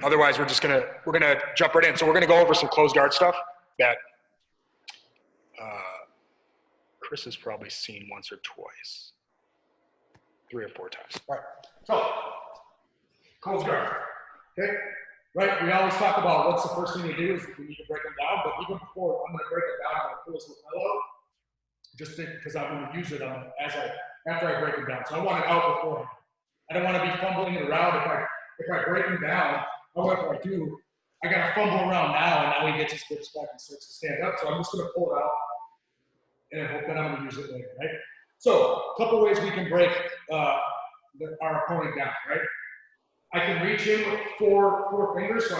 Otherwise, we're gonna jump right in. So we're gonna go over some closed guard stuff that Chris has probably seen once or twice, 3 or 4 times. All right. So closed guard. Okay. Right. We always talk about what's the first thing to do is we need to break them down. But even before I'm going to break it down, I'm going to pull this lapel out. Just because I'm going to use it after I break them down. So I want it out beforehand. I don't want to be fumbling it around. If I break them down, however I do, I got to fumble around now, and now he gets his grips back and starts to stand up. So I'm just going to pull it out, and I hope that I'm going to use it later, right? So a couple ways we can break our opponent down, right? I can reach in with four fingers,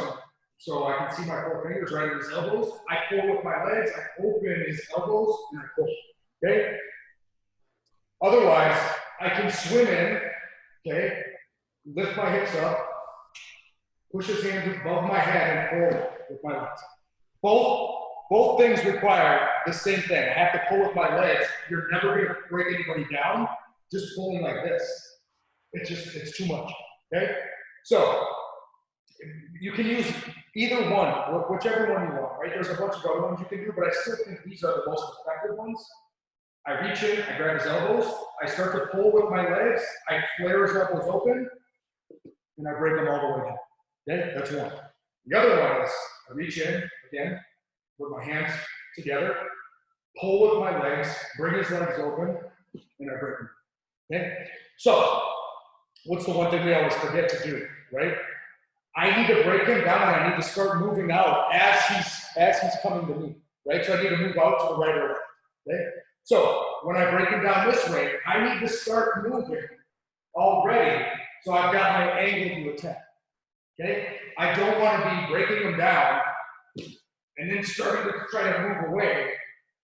so I can see my 4 fingers right at his elbows. I pull with my legs, I open his elbows, and I push, okay? Otherwise, I can swim in, okay? Lift my hips up, push his hands above my head, and pull with my legs. Both things require the same thing. I have to pull with my legs. You're never going to break anybody down just pulling like this. It's too much, okay? So you can use either one, whichever one you want, right? There's a bunch of other ones you can do, but I still think these are the most effective ones. I reach in, I grab his elbows, I start to pull with my legs, I flare his elbows open, and I break them all the way down. Okay, that's one. The other one is I reach in, again, with my hands together, pull with my legs, bring his legs open, and I break them. Okay? So, what's the one thing we always forget to do, right? I need to break him down, and I need to start moving out as he's coming to me, right? So I need to move out to the right or left, okay? So when I break him down this way, I need to start moving already, so I've got my angle to attack, okay? I don't want to be breaking him down and then starting to try to move away,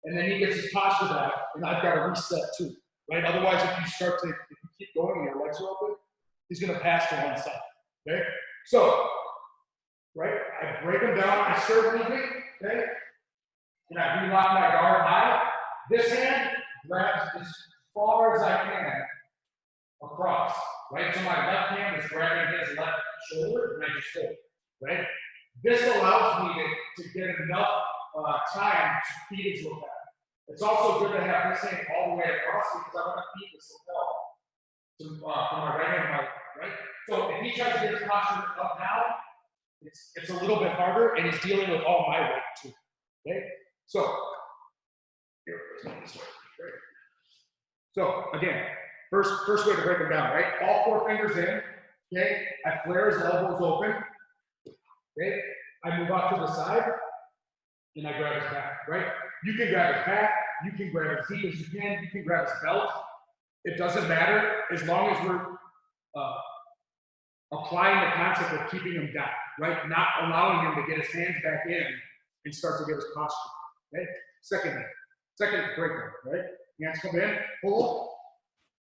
and then he gets his posture back, and I've got to reset too, right? Otherwise, if you keep going and your legs are open, he's going to pass to one side, okay? So, right, I break him down, I start moving, okay? And I relock my guard high. This hand grabs as far as I can across, right? So my left hand is grabbing his left shoulder, and I just hold, right? This allows me to get enough time to feed his lapel. It's also good to have this hand all the way across because I want to feed this lapel from my right hand to my left, right? So if he tries to get his posture up now, it's a little bit harder, and he's dealing with all my weight too. Okay? So here, let's go this way. Right. So again, first way to break him down, right? All 4 fingers in. Okay, I flare his elbows open. Okay, I move off to the side, and I grab his back. Right? You can grab his back. You can grab as deep as you can. You can grab his belt. It doesn't matter as long as we're applying the concept of keeping him down, right? Not allowing him to get his hands back in and start to get his posture. Okay? Second breakdown, right? Hands come in, pull.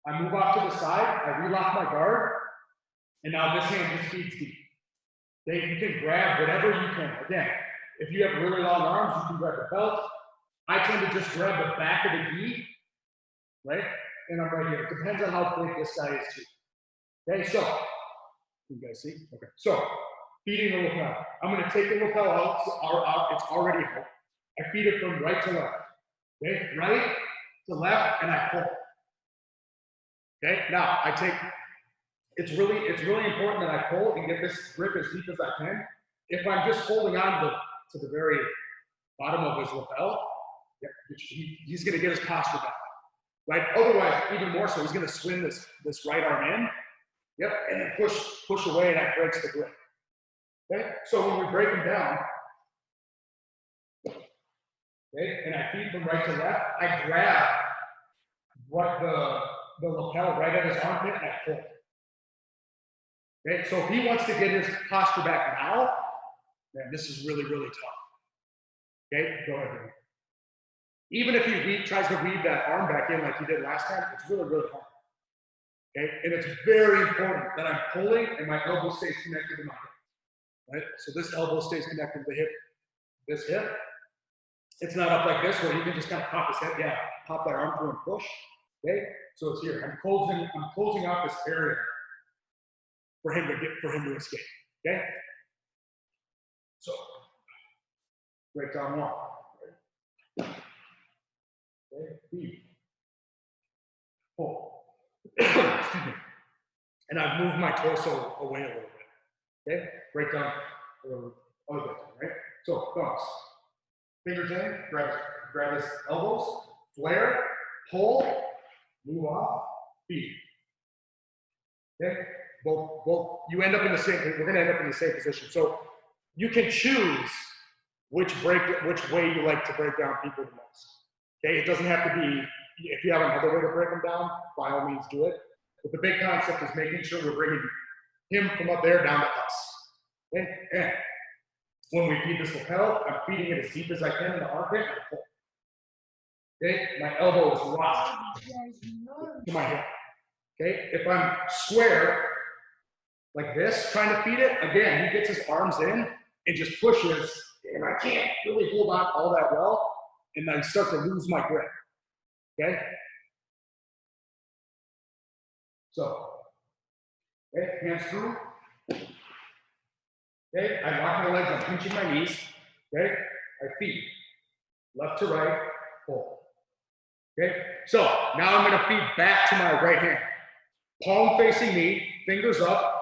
I move off to the side. I relock my guard, and now this hand just feeds deep. Okay? You can grab whatever you can. Again, if you have really long arms, you can grab the belt. I tend to just grab the back of the gi, right? And I'm right here. It depends on how big this guy is too. Okay, so you guys see? Okay, so feeding the lapel. I'm going to take the lapel out. It's already out. I feed it from right to left. Okay, right to left, and I pull. Okay, now I take. It's really important that I pull and get this grip as deep as I can. If I'm just holding on to the very bottom of his lapel, he's going to get his posture back. Right? Otherwise, even more so, he's going to swing this right arm in. Yep, and then push away, and that breaks the grip. Okay, so when we break him down, okay, and I feed from right to left, I grab the lapel right at his armpit, and I pull. Okay, so if he wants to get his posture back now, man, this is really, really tough. Okay, go ahead. Even if he tries to weave that arm back in like he did last time, it's really, really hard. Okay, and it's very important that I'm pulling and my elbow stays connected to my hip. Right, so this elbow stays connected to the hip. This hip, it's not up like this where you can just kind of pop his head. Yeah, pop that arm through and push. Okay, so it's here. I'm closing off this area for him to escape. Okay, break down one. Okay, feed, pull. Excuse me. And I've moved my torso away a little bit. Okay, break down the other bit, right? So thumbs, fingers in, grab his elbows, flare, pull, move off, feed. Okay, both. You end up in the same. We're going to end up in the same position. So you can choose which way you like to break down people the most. Okay, it doesn't have to be. If you have another way to break them down, by all means do it. But the big concept is making sure we're bringing him from up there down to us. Okay, and when we feed this lapel, I'm feeding it as deep as I can in the armpit. And I pull. Okay, my elbow is locked to my hip. Okay, if I'm square like this, trying to feed it, again, he gets his arms in and just pushes, and I can't really hold on all that well, and I start to lose my grip. Okay? So, okay, hands through. Okay, I lock my legs, I'm pinching my knees. Okay, I feed. Left to right, pull. Okay, so now I'm gonna feed back to my right hand. Palm facing me, fingers up.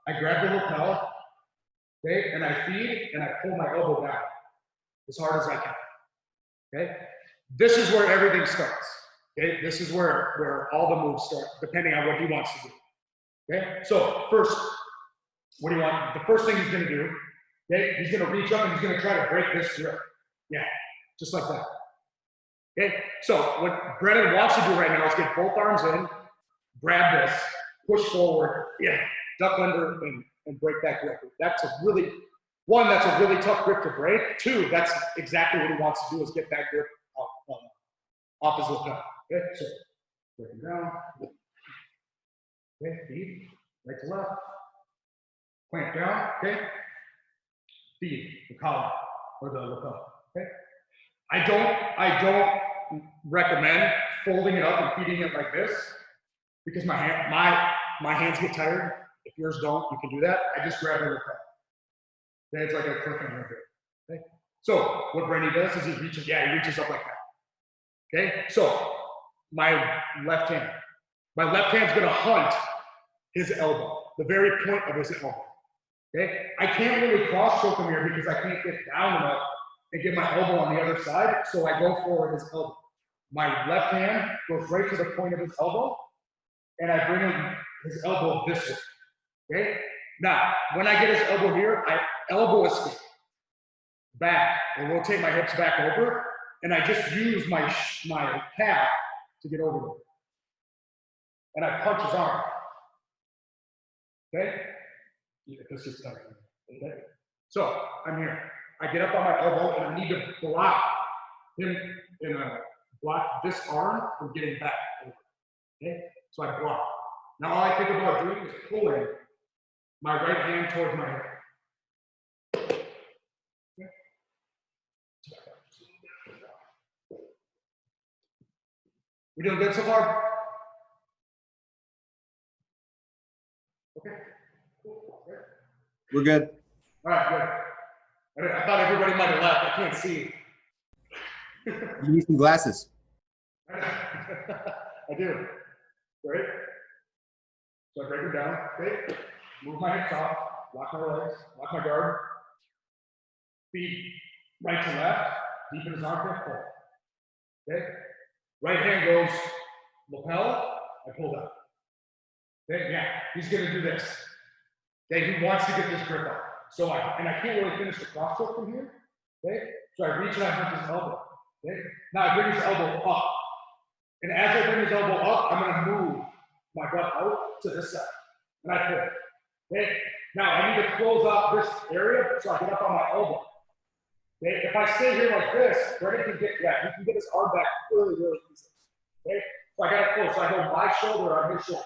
I grab the lapel, okay, and I feed and I pull my elbow down as hard as I can. Okay, this is where everything starts. Okay, this is where all the moves start, depending on what he wants to do. Okay, so first, what do you want? The first thing he's gonna do, okay, he's gonna reach up and he's gonna try to break this grip. Yeah, just like that. Okay, so what Brennan wants to do right now is get both arms in, grab this, push forward, yeah, duck under and break that grip. That's a really, one, that's a really tough grip to break. Two, that's exactly what he wants to do is get that grip off his lapel. Okay, so break him down. Okay, feed, right to left. Clamp down, okay? Feed the collar or the lapel, okay? I don't recommend folding it up and feeding it like this because my hands get tired. If yours don't, you can do that. I just grab the lapel. Okay, it's like a cliffhanger here. Okay? So what Brandy does is he reaches up like that. Okay, so my left hand's gonna hunt his elbow, the very point of his elbow. Okay, I can't really cross choke him here because I can't get down enough and get my elbow on the other side, so I go for his elbow. My left hand goes right to the point of his elbow, and I bring him his elbow this way. Okay, now when I get his elbow here, I elbow escape back and rotate my hips back over, and I just use my calf to get over there. And I punch his arm. Okay? Yeah, this is tight. Okay? So I'm here. I get up on my elbow and I need to block him block this arm from getting back over. Okay? So I block. Now all I think about doing is pulling my right hand towards my hip. Okay? We doing good so far? Okay. Cool. Okay. We're good. All right, good. I thought everybody might have left. I can't see. You need some glasses. I do. Right? So I break them down. Okay. Move my hips off. Lock my legs. Lock my guard. Feet right to left. Deep in his armpit. Pull. Okay. Right hand goes lapel. I pull down. Okay. Yeah. He's going to do this. Okay. He wants to get this grip up. So I can't really finish the cross choke from here. Okay. So I reach and I hunt his elbow. Okay. Now I bring his elbow up. And as I bring his elbow up, I'm going to move my butt out to this side. And I pull. Okay. Now I need to close off this area so I get up on my elbow. Okay. If I stay here like this, Brennan can get, he can get his arm back really, really easily. Okay. So I got to close. So I go my shoulder on his shoulder.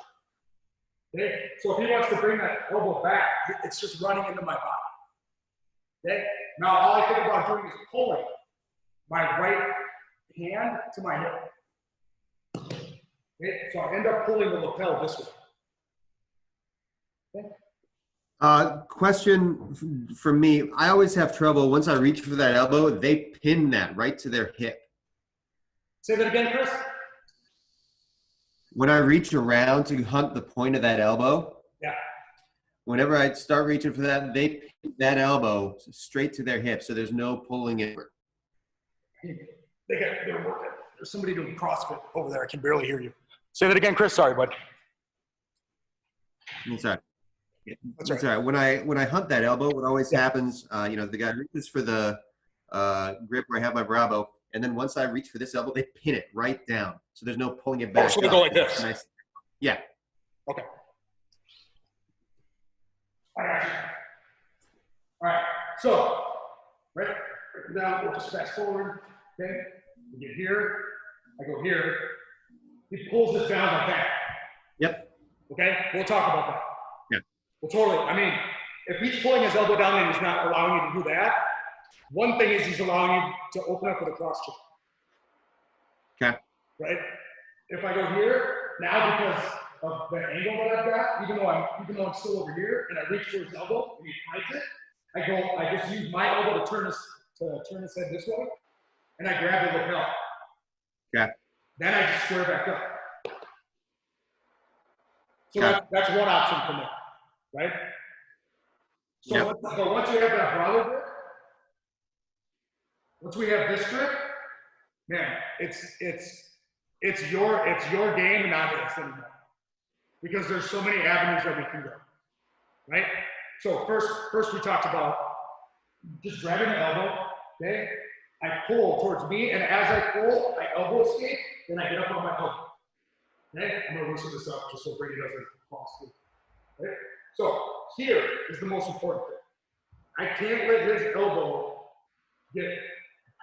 Okay. So if he wants to bring that elbow back, it's just running into my body. Okay. Now all I think about doing is pulling my right hand to my hip. Okay, so I end up pulling the lapel this way. Okay. Question for me. I always have trouble once I reach for that elbow, they pin that right to their hip. Say that again, Chris. When I reach around to hunt the point of that elbow, Yeah. whenever I start reaching for that, they pin that elbow straight to their hip, so there's no pulling it. They're working. There's somebody doing CrossFit over there. I can barely hear you. Say that again, Chris. Sorry, bud. Sorry. That's That's right. all right. When I hunt that elbow, what always happens, the guy reaches for the grip where I have my Brabo, and then once I reach for this elbow, they pin it right down, so there's no pulling it back. So they go like this. Nice. Yeah. Okay. I got you. All right. So, right down. We'll just fast forward. Okay. We get here. I go here. He pulls this down like that. Yep. Okay. We'll talk about that. Yeah. Well, totally. I mean, if he's pulling his elbow down and he's not allowing you to do that, one thing is he's allowing you to open up with a cross check. Okay. Right? If I go here, now because of the angle that I've got, even though I'm still over here and I reach for his elbow and he hides it, I just use my elbow to turn his head this way, and I grab the lapel. Okay. Then I just square back up. So Okay. that's one option for me, right? So Yep. but once we have that Brabo grip, once we have this grip, man, it's your game and not his anymore. Because there's so many avenues that we can go, right? So first we talked about just grabbing the elbow, okay? I pull towards me, and as I pull, I elbow escape, then I get up on my elbow. Okay? I'm gonna loosen this up just so Brady doesn't fall asleep. Okay? So here is the most important thing. I can't let his elbow get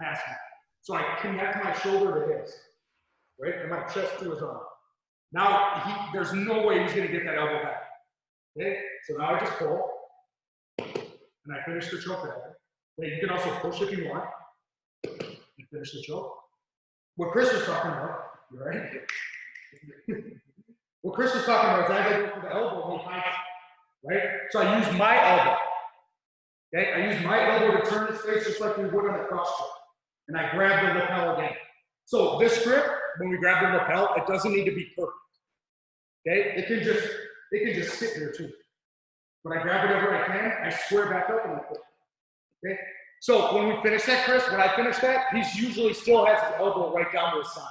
past me. So I connect my shoulder to his, right? And my chest to his arm. Now, there's no way he's gonna get that elbow back. Okay? So now I just pull, and I finish the choke that way. Okay? You can also push if you want, and finish the choke. What Chris was talking about, you right? What Chris was talking about is I go for the elbow and he hides it, right? So I use my elbow. Okay? I use my elbow to turn his face just like we would on a cross check. And I grab the lapel again. So this grip, when we grab the lapel, it doesn't need to be perfect. Okay? It can just sit there too. When I grab it whenever I can, I square back up and I pull. Okay? So when we finish that, Chris, when I finish that, he's usually still has his elbow right down to his side.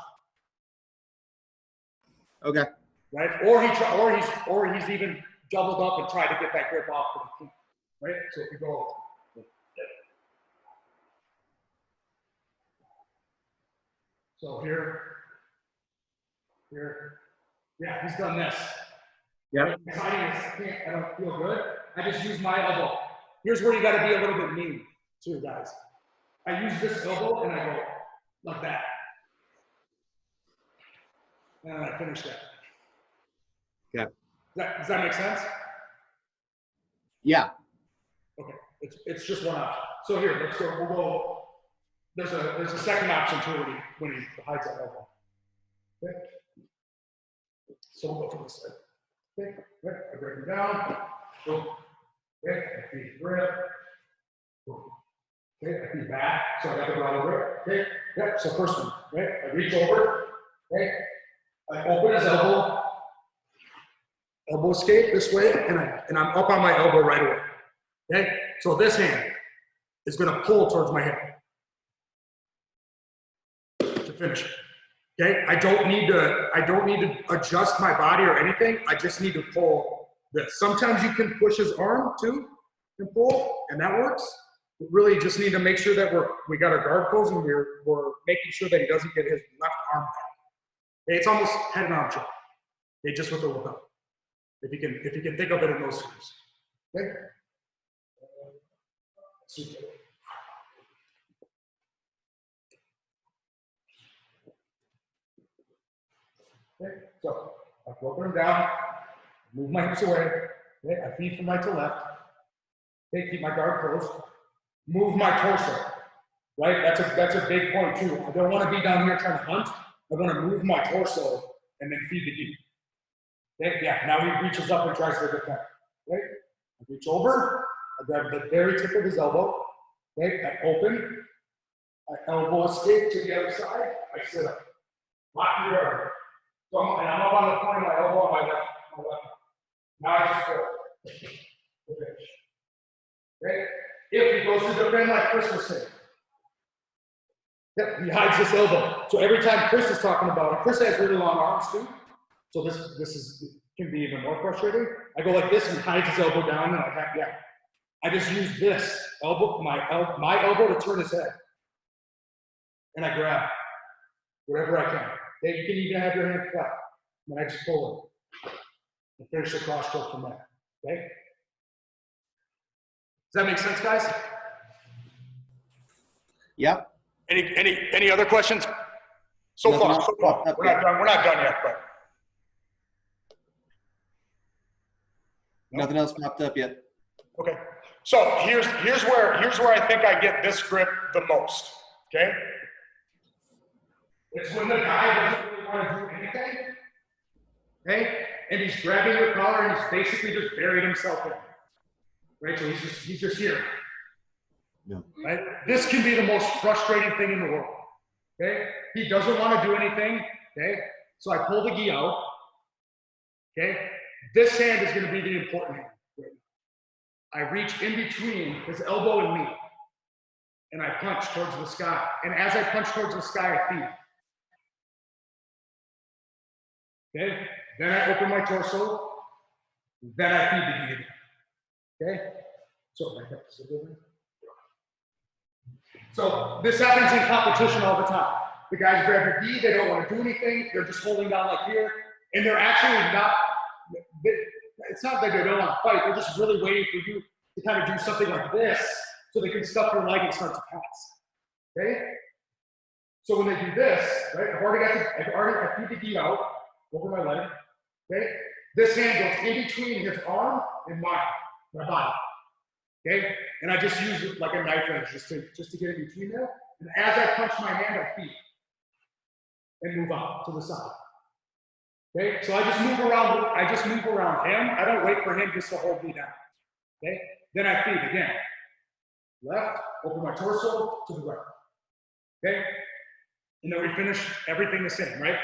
Okay. Right? Or he's even doubled up and tried to get that grip off, but he can't. Right? So if you go. So here. Yeah, he's done this. Yep. I don't feel good. I just use my elbow. Here's where you got to be a little bit mean, too, guys. I use this elbow and I go like that. And I finish that. Okay. Does that make sense? Yeah. Okay. It's just one option. So here, let's go. We'll go. There's a second option too when he hides that elbow. Okay. So we'll go from this side. Okay. Right. I break him down. Boom. Okay. I feed grip. Boom. Okay. I feed back. So I got the Brabo grip. Okay. Yep. So first one. Right. I reach over. Okay. I open his elbow. Elbow escape this way, and I'm up on my elbow right away. Okay. So this hand is going to pull towards my hip to finish it. Okay, I don't need to adjust my body or anything. I just need to pull this. Sometimes you can push his arm too and pull, and that works. We really just need to make sure that we got our guard closed and we're making sure that he doesn't get his left arm back. Okay, it's almost head and arm choke. Okay, just with the lapel. If you can think of it in those terms. Okay. Okay, so I open him down, move my hips away. Okay, I feed from right to left. Okay, keep my guard closed. Move my torso. Right, that's a big point too. I don't want to be down here trying to hunt. I want to move my torso and then feed the deep. Okay, yeah. Now he reaches up and tries to get that. Right. I reach over, I grab the very tip of his elbow, okay? I open, I elbow escape to the other side, I sit up. Lock your guard. So and I'm up on the point of my elbow on my left. Now I just go. Okay? If he goes to defend like Chris was saying, yep, he hides this elbow. So every time Chris is talking about it, Chris has really long arms too. So this can be even more frustrating. I go like this and hides his elbow down, and I just use this elbow, my elbow to turn his head, and I grab whatever I can. Okay, you can even have your hand flat, and I just pull it and finish the cross stroke from there. Okay. Does that make sense, guys? Yep. Any other questions? So Nothing far, else so far. popped up We're yet. not done. We're not done yet, but Nothing else popped up yet. okay. So here's where I think I get this grip the most. Okay. It's when the guy doesn't really want to do anything, okay? And he's grabbing your collar and he's basically just buried himself in. Right? So he's just here. No. Right? This can be the most frustrating thing in the world. Okay? He doesn't want to do anything. Okay? So I pull the gi out. Okay? This hand is going to be the important hand. Right? I reach in between his elbow and me. And I punch towards the sky. And as I punch towards the sky, I feed. Okay, then I open my torso, then I feed the gi again. Okay, so this happens in competition all the time. The guys grab your gi, they don't want to do anything, they're just holding down like here, and they're actually not, it's not that they don't want to fight, they're just really waiting for you to kind of do something like this so they can stuff your leg and start to pass. Okay, so when they do this, right, I feed the gi out over my leg. Okay, this hand goes in between his arm and my body. Okay, and I just use it like a knife edge just to get in between there. And as I punch my hand, I feed and move out to the side. Okay, so I just move around him. I don't wait for him just to hold me down. Okay, then I feed again. Left, open my torso to the right. Okay, and then we finish everything the same, right?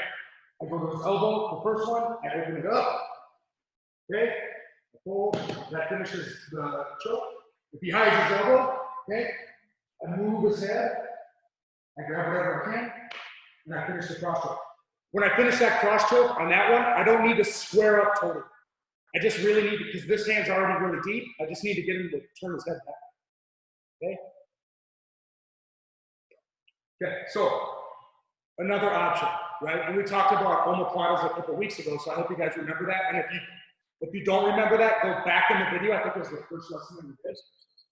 I go to his elbow, the first one, I open it up. Okay, I pull, that finishes the choke. If he hides his elbow, okay, I move his head, I grab whatever I can, and I finish the cross choke. When I finish that cross choke on that one, I don't need to square up totally. I just really need to, because this hand's already really deep, I just need to get him to turn his head back. Okay? Okay, so another option, right? And we talked about omoplatas a couple weeks ago, so I hope you guys remember that. And if you don't remember that, go back in the video. I think it was the first lesson that we did.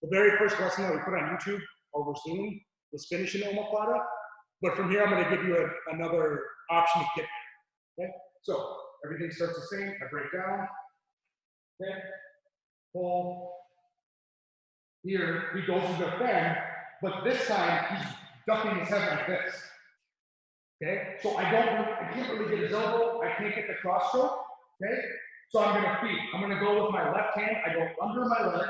The very first lesson that we put on YouTube over Zoom was finishing omoplata. But from here, I'm going to give you another option to get there. Okay? So everything starts the same. I break down. Okay? Pull. Here, he goes to defend, but this time he's ducking his head like this. Okay? So I can't really get his elbow. I can't get the cross stroke. Okay? So I'm going to feed. I'm going to go with my left hand. I go under my leg.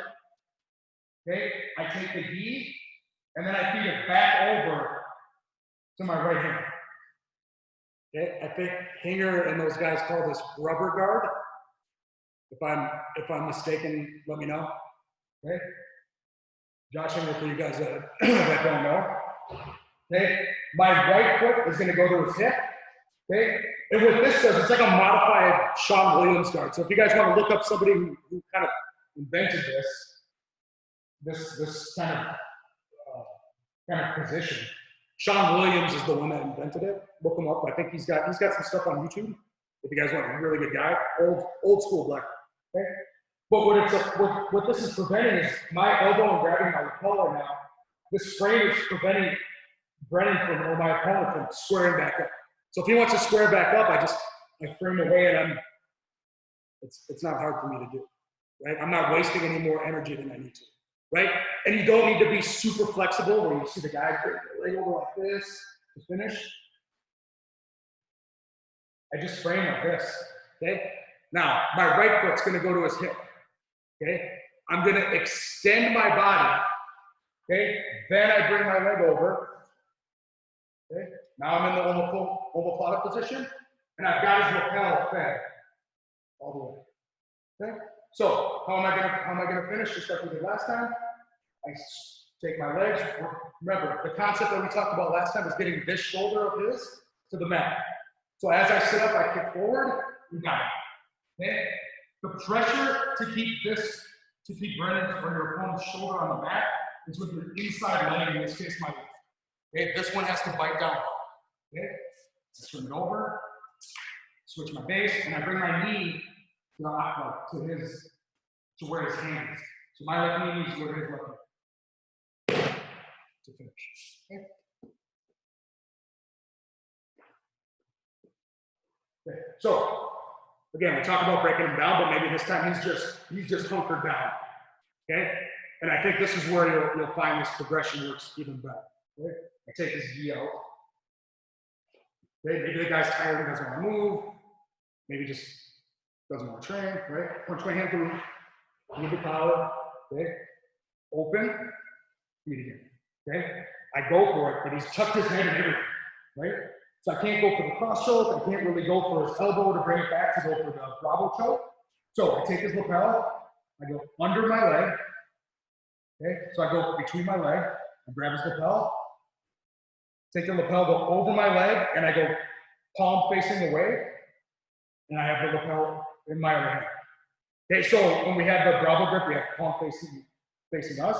Okay? I take the gi, and then I feed it back over to my right hand. Okay? I think Hinger and those guys call this rubber guard. If I'm mistaken, let me know. Okay? Josh Hinger, for you guys that don't know. Okay? My right foot is going to go to his hip. Okay? And what this does, it's like a modified Sean Williams guard. So if you guys want to look up somebody who kind of invented this kind of position, Sean Williams is the one that invented it. Look him up. I think he's got some stuff on YouTube. If you guys want a really good guy, old school black. Okay? But what this is preventing is my elbow and grabbing my collar now. This frame is preventing Brennan or my opponent from squaring back up. So if he wants to square back up, I frame away, and it's not hard for me to do, right? I'm not wasting any more energy than I need to, right? And you don't need to be super flexible where you see the guy bring their leg over like this to finish. I just frame like this, okay? Now, my right foot's gonna go to his hip, okay? I'm going to extend my body. Okay, then I bring my leg over. Okay, now I'm in the omoplata position, and I've got his lapel fed all the way. Okay, so how am I gonna finish just like we did last time? I take my legs. Remember, the concept that we talked about last time was getting this shoulder of his to the mat. So as I sit up, I kick forward. We got it. Okay, the pressure to keep Brennan's or your opponent's shoulder on the mat is with your inside leg, in this case, my left. Okay, this one has to bite down. Okay, swing it over, switch my base, and I bring my knee to where his hand is. So my left knee needs to go to his left knee to finish. Okay. Okay. So again, we talk about breaking him down, but maybe this time he's just hunkered down. Okay, and I think this is where you'll find this progression works even better. Okay? I take his knee out. Okay? Maybe the guy's tired and doesn't want to move. Maybe just doesn't want to train, right? Punch my hand through, leave the collar, okay? Open, feet again, okay? I go for it, but he's tucked his head in everything, right? So I can't go for the cross choke. I can't really go for his elbow to bring it back to go for the Brabo choke. So I take his lapel, I go under my leg, okay? So I go between my leg, I grab his lapel, take the lapel, go over my leg, and I go palm facing away, and I have the lapel in my other hand. Okay, so when we have the Brabo grip, we have palm facing us.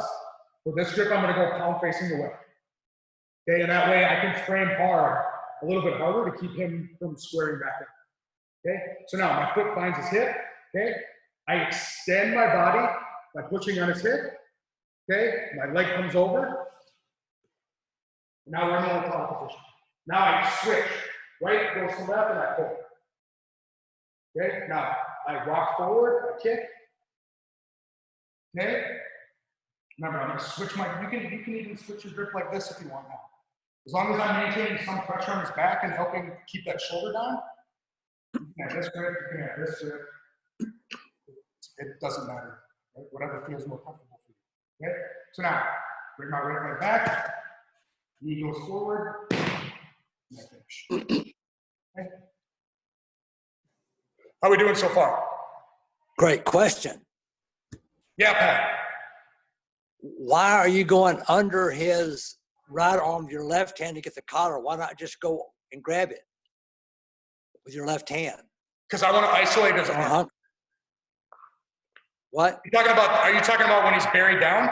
With this grip, I'm gonna go palm facing away. Okay, and that way I can frame hard, a little bit harder to keep him from squaring back up. Okay, so now my foot finds his hip. Okay, I extend my body by pushing on his hip. Okay, my leg comes over. Now we're in the omoplata position. Now I switch. Right goes to left and I pull. Okay, now I walk forward, I kick. Okay, remember I'm going to switch you can even switch your grip like this if you want now. As long as I'm maintaining some pressure on his back and helping keep that shoulder down, you can have this grip, you can have this grip. It doesn't matter, right? Whatever feels more comfortable for you. Okay, so now bring my right leg back, knee goes forward, and I finish. Okay. How are we doing so far? Great question. Yeah, Pat. Why are you going under his right arm with your left hand to get the collar? Why not just go and grab it with your left hand? Because I want to isolate his arm. What? Are you talking about when he's buried down?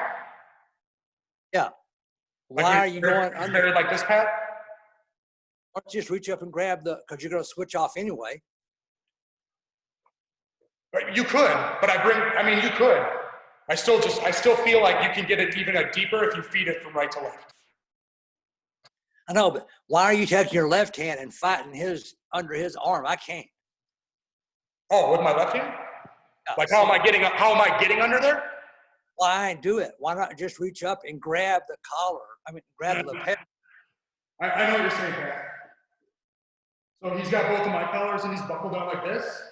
Yeah. Why are you going under? Buried like this, Pat? Why don't you just reach up and grab because you're going to switch off anyway. You could, but you could. I still feel like you can get it even deeper if you feed it from right to left. I know, but why are you taking your left hand and fighting under his arm? I can't. Oh, with my left hand? Like how am I getting under there? Why do it? Why not just reach up and grab the collar? Grab the lapel. I know what you're saying, Pat. So he's got both of my collars and he's buckled down like this.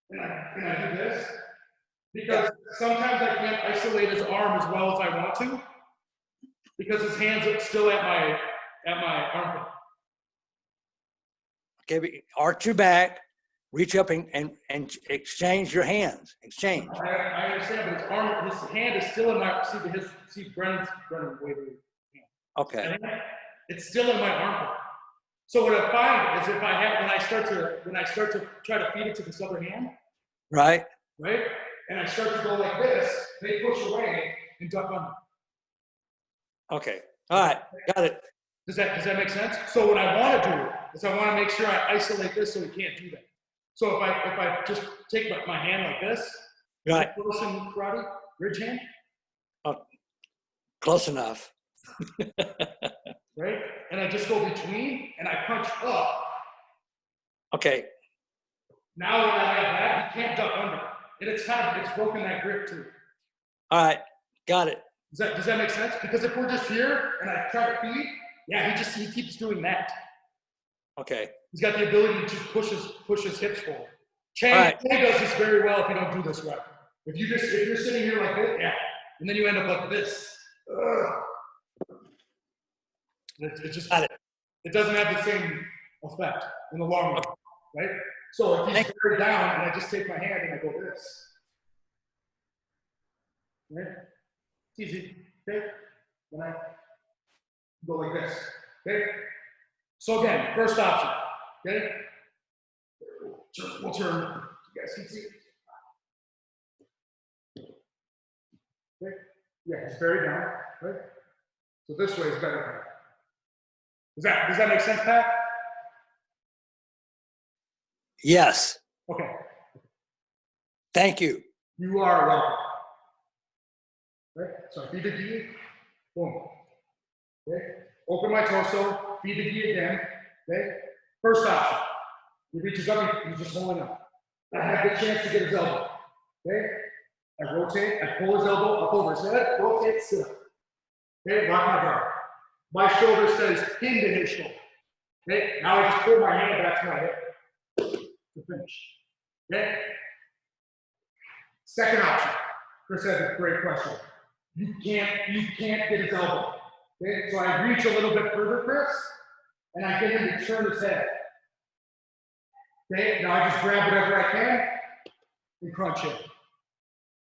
And I do this. Because sometimes I can't isolate his arm as well as I want to. Because his hands are still at my armpit. Okay, arch your back, reach up and exchange your hands. Exchange. I understand, but his hand is still in my. See Brennan's waving hand. Okay. It's still in my armpit. So what I find is when I start to try to feed it to this other hand. Right. And I start to go like this, they push away and duck under. Okay. All right. Got it. Does that make sense? So what I want to do is I want to make sure I isolate this so he can't do that. So if I just take my hand like this, right. Close in karate, bridge hand. Oh, close enough. Right? And I just go between and I punch up. Okay. Now when I have that, he can't duck under. And it's broken that grip too. All right. Got it. Does that make sense? Because if we're just here and I try to feed, he keeps doing that. Okay. He's got the ability to just push his hips forward. Chang does this very well if you don't do this right. If you're sitting here like this, yeah, and then you end up like this, it just it doesn't have the same effect in the long run, right? So if he's very down and I just take my hand and I go this, right? It's easy, okay? Then I go like this, okay? So again, first option, okay? We'll turn, you guys can see. Okay? Yeah, it's very down, right? So this way is better. Does that make sense, Pat? Yes. Okay. Thank you. You are welcome. Right? So feed the gi, boom. Okay? Open my torso, feed the gi again. Okay? First option. He reaches up, he's just holding up. I have the chance to get his elbow. Okay? I rotate, I pull his elbow up over his head, rotate, sit up. Okay, lock my guard. My shoulder stays pinned to his shoulder. Okay, now I just pull my hand back to my hip to finish. Okay? Second option. Chris has a great question. You can't get his elbow. Okay, so I reach a little bit further, Chris, and I get him to turn his head. Okay, now I just grab whatever I can and crunch him.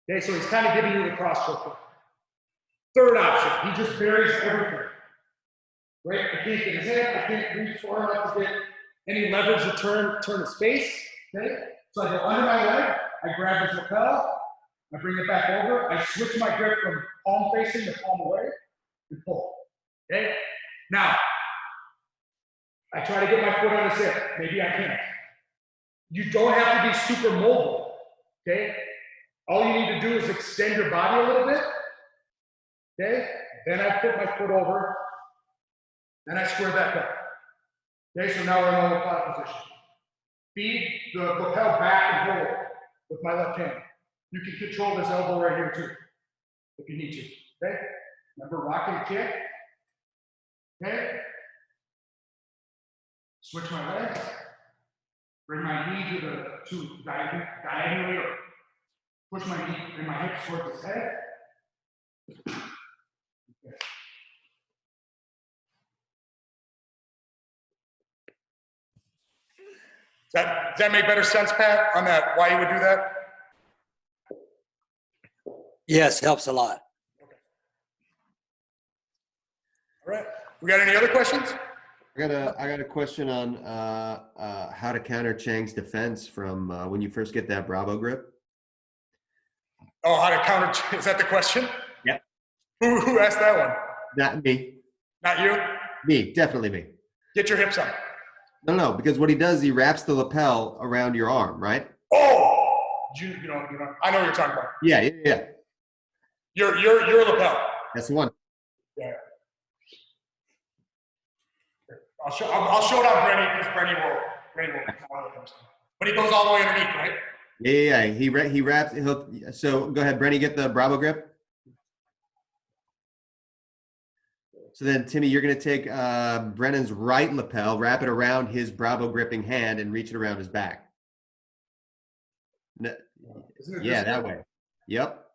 Okay, so he's kind of giving you the cross choke. Third option, he just buries everything. Right? I can't get his head, I can't reach far enough to get any leverage to turn his face. Okay? So I go under my leg, I grab his lapel, I bring it back over, I switch my grip from palm facing to palm away, and pull. Okay? Now, I try to get my foot on his hip. Maybe I can't. You don't have to be super mobile. Okay? All you need to do is extend your body a little bit. Okay? Then I put my foot over, and I square back up. Okay, so now we're in the flat position. Feed the lapel back and hold with my left hand. You can control this elbow right here too, if you need to. Okay? Remember, rock and kick. Okay? Switch my legs. Bring my knee to diagonally, or push my knee and my hips towards his head. Okay. Does that make better sense, Pat, on that, why you would do that? Yes, helps a lot. Okay. All right. We got any other questions? I got a question on how to counter Chang's defense from when you first get that Brabo grip. Oh, how to counter, is that the question? Yeah. Who asked that one? Not me. Not you? Me, definitely me. Get your hips up. No, because what he does is he wraps the lapel around your arm, right? Oh! You know, I know what you're talking about. Yeah. Your lapel. That's the one. Yeah. I'll show it on Brenny, because Brenny will. But he goes all the way underneath, right? Yeah. He wraps. So go ahead, Brenny, get the Brabo grip. So then, Timmy, you're going to take Brennan's right lapel, wrap it around his Brabo gripping hand, and reach it around his back. No, yeah, that way. Yep.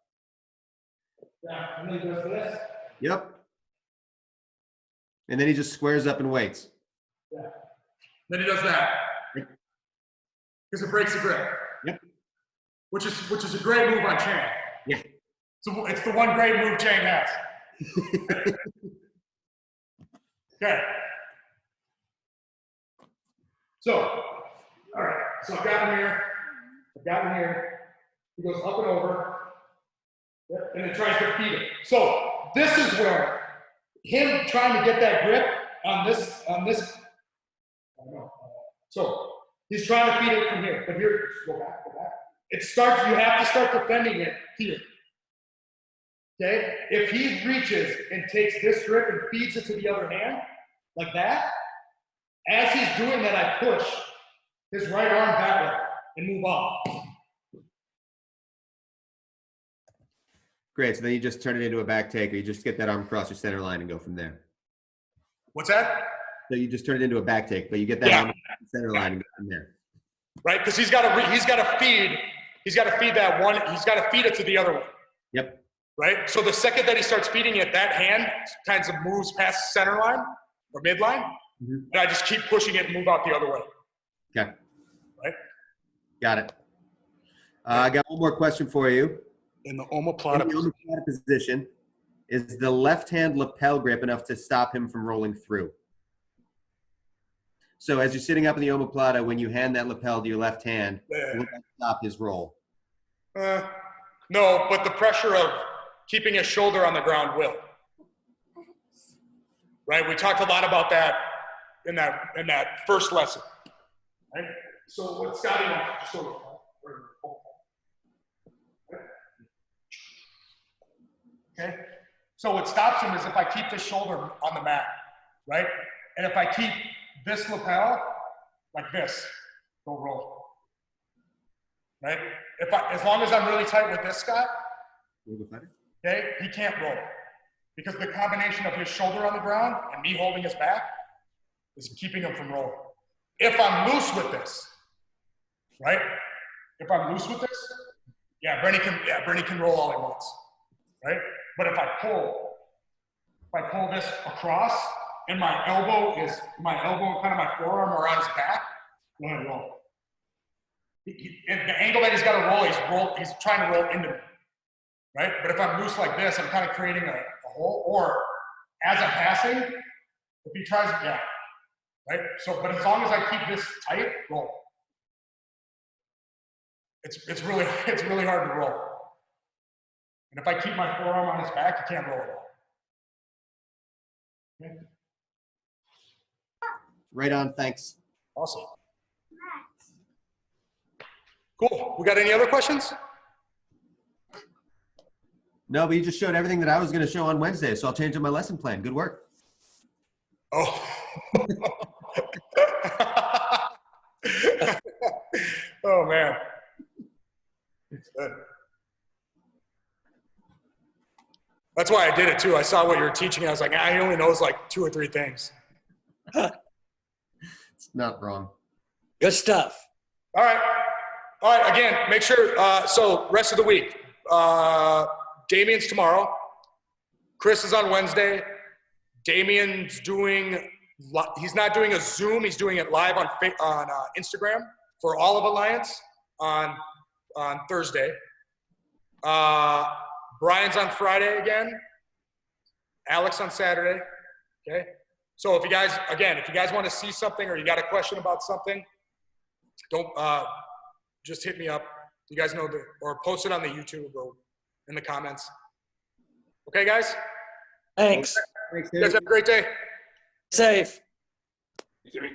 Yeah, and then he does this. Yep. And then he just squares up and waits. Yeah. Then he does that. Because it breaks the grip. Yep. Which is a great move on Chang. Yeah. So it's the one great move Chang has. Okay. So, all right. So I've got him here. He goes up and over. Yep. And it tries to feed it. So this is where him trying to get that grip on this. I don't know. So he's trying to feed it from here. But here, go back. You have to start defending it here. Okay? If he reaches and takes this grip and feeds it to the other hand, like that, as he's doing that, I push his right arm backward and move on. Great. So then you just turn it into a back take, or you just get that arm across your center line and go from there. What's that? So you just turn it into a back take, but you get that arm across the center line and go from there. Right? Because he's got to feed he's got to feed that one. He's got to feed it to the other one. Yep. Right? So the second that he starts feeding it, that hand kind of moves past the center line or midline, and I just keep pushing it and move out the other way. Okay. Right? Got it. I got one more question for you. In the omoplata. In the omoplata position, is the left hand lapel grip enough to stop him from rolling through? So as you're sitting up in the omoplata, when you hand that lapel to your left hand, will that stop his roll? No, but the pressure of keeping his shoulder on the ground will. Right? We talked a lot about that in that first lesson. Right? So what Scotty wants to just go okay? So what stops him is if I keep the shoulder on the mat, right? And if I keep this lapel like this, go roll. Right? As long as I'm really tight with this, Scott, okay, he can't roll. Because the combination of his shoulder on the ground and me holding his back is keeping him from rolling. If I'm loose with this, right? If I'm loose with this, Bernie can roll all he wants, right? But if I pull this across and my elbow and kind of my forearm are on his back, go ahead and roll. And the angle that he's got to roll, he's trying to roll into me, right? But if I'm loose like this, I'm kind of creating a hole. Or as I'm passing, if he tries, right? So, but as long as I keep this tight, roll. It's really hard to roll. And if I keep my forearm on his back, you can't roll at all. Okay. Right on. Thanks. Awesome. Cool. We got any other questions? No, but you just showed everything that I was going to show on Wednesday, so I'll change up my lesson plan. Good work. Oh. Oh, man. It's good. That's why I did it, too. I saw what you were teaching, and I was like, he only knows like 2 or 3 things. It's not wrong. Good stuff. All right. Again, make sure, so rest of the week. Damien's tomorrow. Chris is on Wednesday. Damien's he's not doing a Zoom. He's doing it live on Instagram for all of Alliance on Thursday. Brian's on Friday again. Alex on Saturday. Okay. So if you guys want to see something or you got a question about something, don't just hit me up. You guys know or post it on the YouTube or in the comments. Okay, guys? Thanks. Thanks, You guys have a great day. Safe. You too.